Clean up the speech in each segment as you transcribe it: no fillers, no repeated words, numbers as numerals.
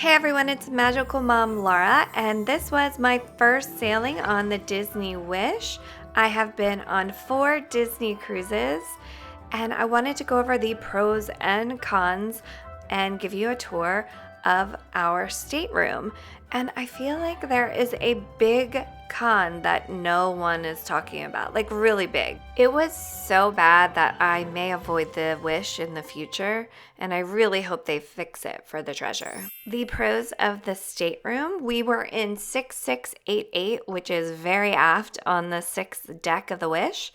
Hey everyone, it's Magical Mom Laura, and this was my first sailing on the Disney Wish. I have been on 4 Disney cruises, and I wanted to go over the pros and cons and give you a tour of our stateroom. And I feel like there is a big con that no one is talking about, like really big. It was so bad that I may avoid the Wish in the future, and I really hope they fix it for the treasure. The pros of the stateroom: we were in 6688, which is very aft on the 6th deck of the Wish.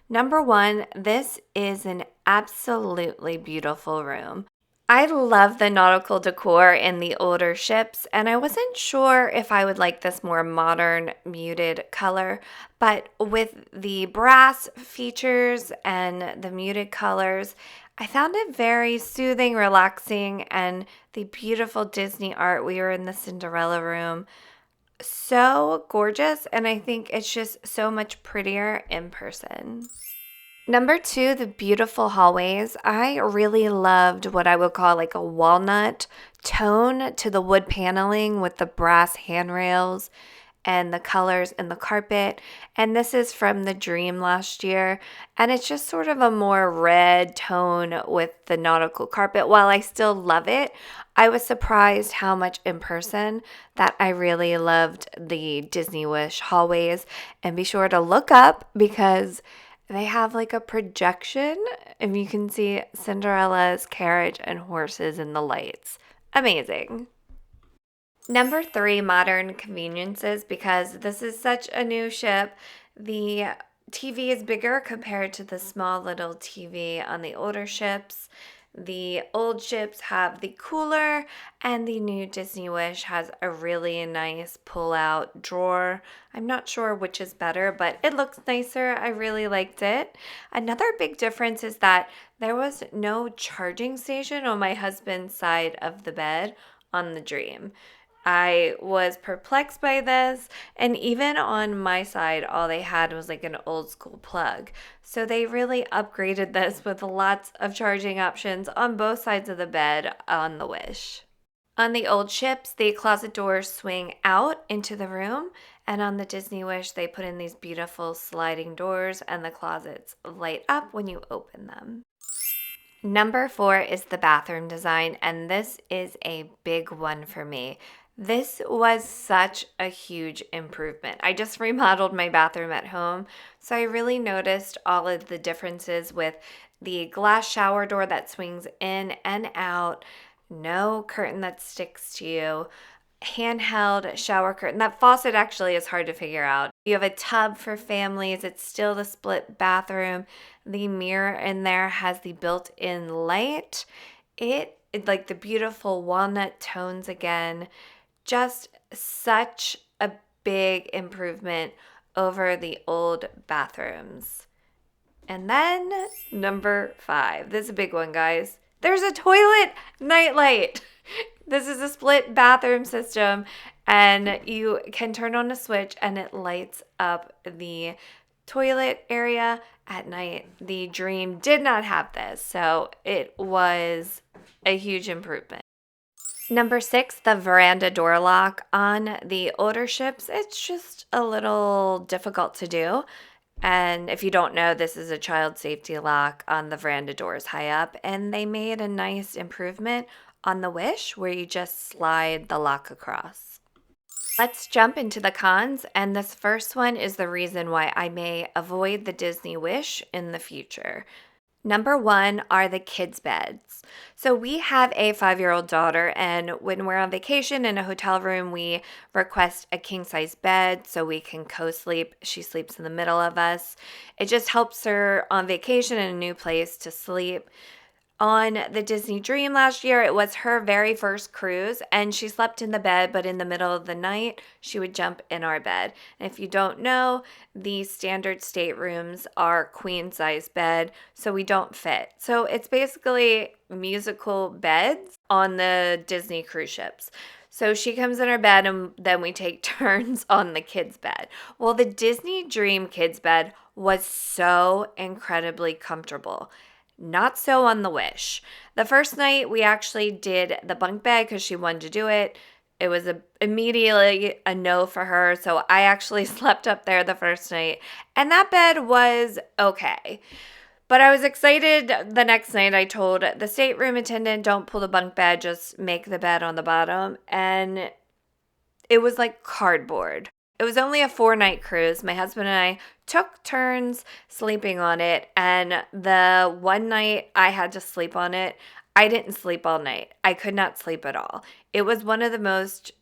Number one, this is an absolutely beautiful room. I love the nautical decor in the older ships, and I wasn't sure if I would like this more modern, muted color, but with the brass features and the muted colors, I found it very soothing, relaxing, and the beautiful Disney art. We were in the Cinderella room. So gorgeous, and I think it's just so much prettier in person. Number two, the beautiful hallways. I really loved what I would call like a walnut tone to the wood paneling with the brass handrails and the colors in the carpet. And this is from the Dream last year. And it's just sort of a more red tone with the nautical carpet. While I still love it, I was surprised how much in person that I really loved the Disney Wish hallways. And be sure to look up because they have like a projection, and you can see Cinderella's carriage and horses in the lights. Amazing. Number three, modern conveniences. Because this is such a new ship, the TV is bigger compared to the small little TV on the older ships. The old ships have the cooler, and the new Disney Wish has a really nice pull-out drawer. I'm not sure which is better, but it looks nicer. I really liked it. Another big difference is that there was no charging station on my husband's side of the bed on the Dream. I was perplexed by this, and even on my side, all they had was like an old school plug. So they really upgraded this with lots of charging options on both sides of the bed on the Wish. On the old ships, the closet doors swing out into the room, and on the Disney Wish, they put in these beautiful sliding doors, and the closets light up when you open them. Number four is the bathroom design, and this is a big one for me. This was such a huge improvement. I just remodeled my bathroom at home, so I really noticed all of the differences with the glass shower door that swings in and out, no curtain that sticks to you, handheld shower curtain. That faucet actually is hard to figure out. You have a tub for families. It's still the split bathroom. The mirror in there has the built-in light. It like the beautiful walnut tones again. Just such a big improvement over the old bathrooms. And then number five. This is a big one, guys. There's a toilet nightlight. This is a split bathroom system, and you can turn on a switch and it lights up the toilet area at night. The Dream did not have this, so it was a huge improvement. Number six, the veranda door lock. On the older ships, it's just a little difficult to do. And if you don't know, this is a child safety lock on the veranda doors high up. And they made a nice improvement on the Wish where you just slide the lock across. Let's jump into the cons. And this first one is the reason why I may avoid the Disney Wish in the future. Number one are the kids' beds. So we have a 5-year-old daughter, and when we're on vacation in a hotel room, we request a king-size bed so we can co-sleep. She sleeps in the middle of us. It just helps her on vacation in a new place to sleep. On the Disney Dream last year, it was her very first cruise, and she slept in the bed, but in the middle of the night, she would jump in our bed. And if you don't know, the standard staterooms are queen-size bed, so we don't fit. So it's basically musical beds on the Disney cruise ships. So she comes in her bed, and then we take turns on the kids' bed. Well, the Disney Dream kids' bed was so incredibly comfortable. Not so on the Wish. The first night we actually did the bunk bed because she wanted to do it. It was immediately a no for her, so I actually slept up there the first night, and that bed was okay. But I was excited the next night. I told the stateroom attendant, don't pull the bunk bed, just make the bed on the bottom. And it was like cardboard. It was only a 4-night cruise. My husband and I took turns sleeping on it. And the one night I had to sleep on it, I didn't sleep all night. I could not sleep at all. It was one of the most,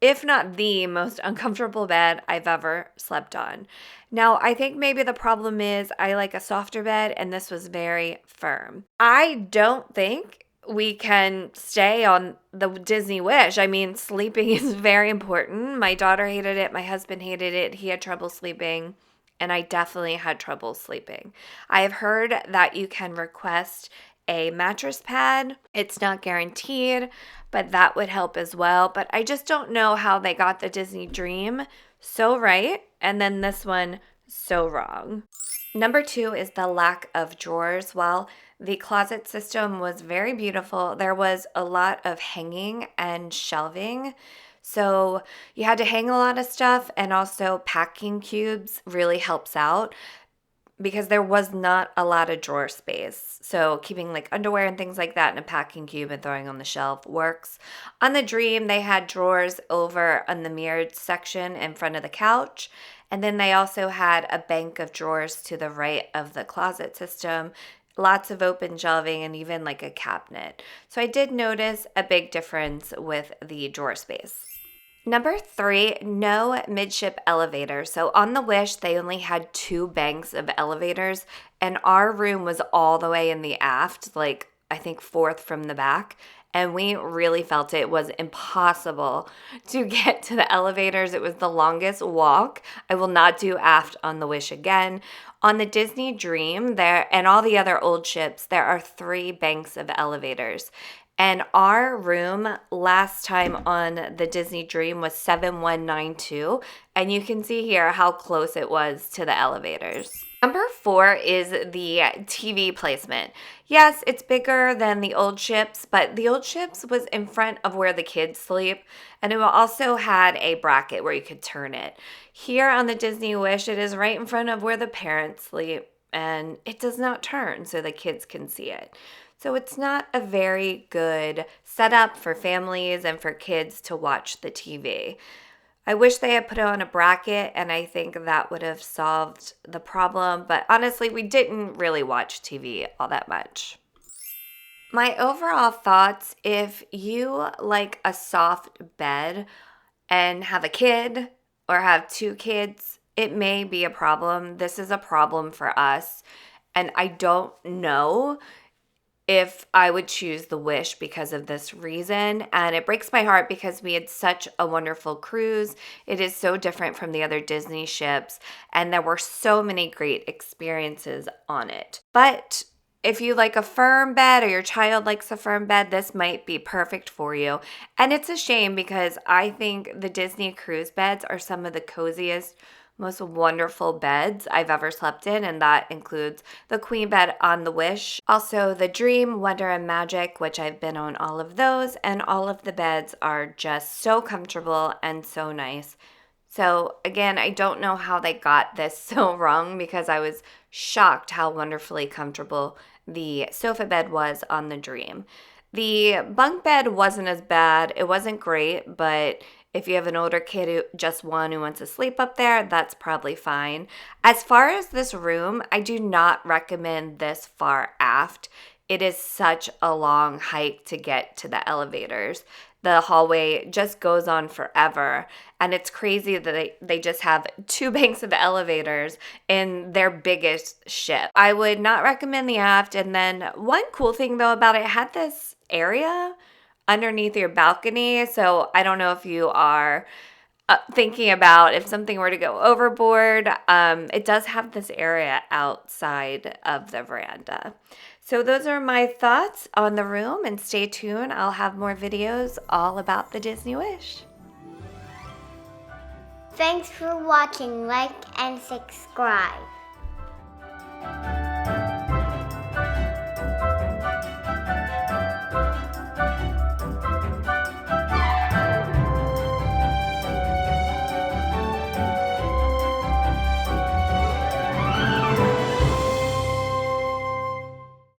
if not the most uncomfortable bed I've ever slept on. Now, I think maybe the problem is I like a softer bed, and this was very firm. I don't think we can stay on the Disney Wish. I mean, sleeping is very important. My daughter hated it. My husband hated it. He had trouble sleeping, and I definitely had trouble sleeping. I have heard that you can request a mattress pad. It's not guaranteed, but that would help as well. But I just don't know how they got the Disney Dream so right and then this one so wrong. Number 2 is the lack of drawers. While the closet system was very beautiful, there was a lot of hanging and shelving. So you had to hang a lot of stuff, and also packing cubes really helps out because there was not a lot of drawer space. So keeping like underwear and things like that in a packing cube and throwing on the shelf works. On the Dream, they had drawers over on the mirrored section in front of the couch. And then they also had a bank of drawers to the right of the closet system. Lots of open shelving and even like a cabinet. So I did notice a big difference with the drawer space. Number 3, no midship elevator. So on the Wish, they only had 2 banks of elevators, and our room was all the way in the aft, like I think 4th from the back. And we really felt it was impossible to get to the elevators. It was the longest walk. I will not do aft on the Wish again. On the Disney Dream, there and all the other old ships, there are 3 banks of elevators. And our room last time on the Disney Dream was 7192. And you can see here how close it was to the elevators. Number 4 is the TV placement. Yes, it's bigger than the old ships, but the old ships was in front of where the kids sleep. And it also had a bracket where you could turn it. Here on the Disney Wish, it is right in front of where the parents sleep. And it does not turn so the kids can see it. So it's not a very good setup for families and for kids to watch the TV. I wish they had put it on a bracket, and I think that would have solved the problem. But honestly, we didn't really watch TV all that much. My overall thoughts, if you like a soft bed and have a kid or have 2 kids, it may be a problem. This is a problem for us, and I don't know if I would choose the Wish because of this reason. And it breaks my heart because we had such a wonderful cruise. It is so different from the other Disney ships, and there were so many great experiences on it. But if you like a firm bed or your child likes a firm bed, this might be perfect for you. And it's a shame because I think the Disney cruise beds are some of the coziest, most wonderful beds I've ever slept in, and that includes the queen bed on the Wish, also the Dream, Wonder, and Magic, which I've been on all of those, and all of the beds are just so comfortable and so nice. So again, I don't know how they got this so wrong because I was shocked how wonderfully comfortable the sofa bed was on the Dream. The bunk bed wasn't as bad. It wasn't great, but if you have an older kid, just one who wants to sleep up there, that's probably fine. As far as this room, I do not recommend this far aft. It is such a long hike to get to the elevators. The hallway just goes on forever, and it's crazy that they just have 2 banks of elevators in their biggest ship. I would not recommend the aft. And then one cool thing though about it had this area underneath your balcony. So I don't know if you are thinking about if something were to go overboard. It does have this area outside of the veranda. So those are my thoughts on the room, and stay tuned. I'll have more videos all about the Disney Wish. Thanks for watching. Like and subscribe.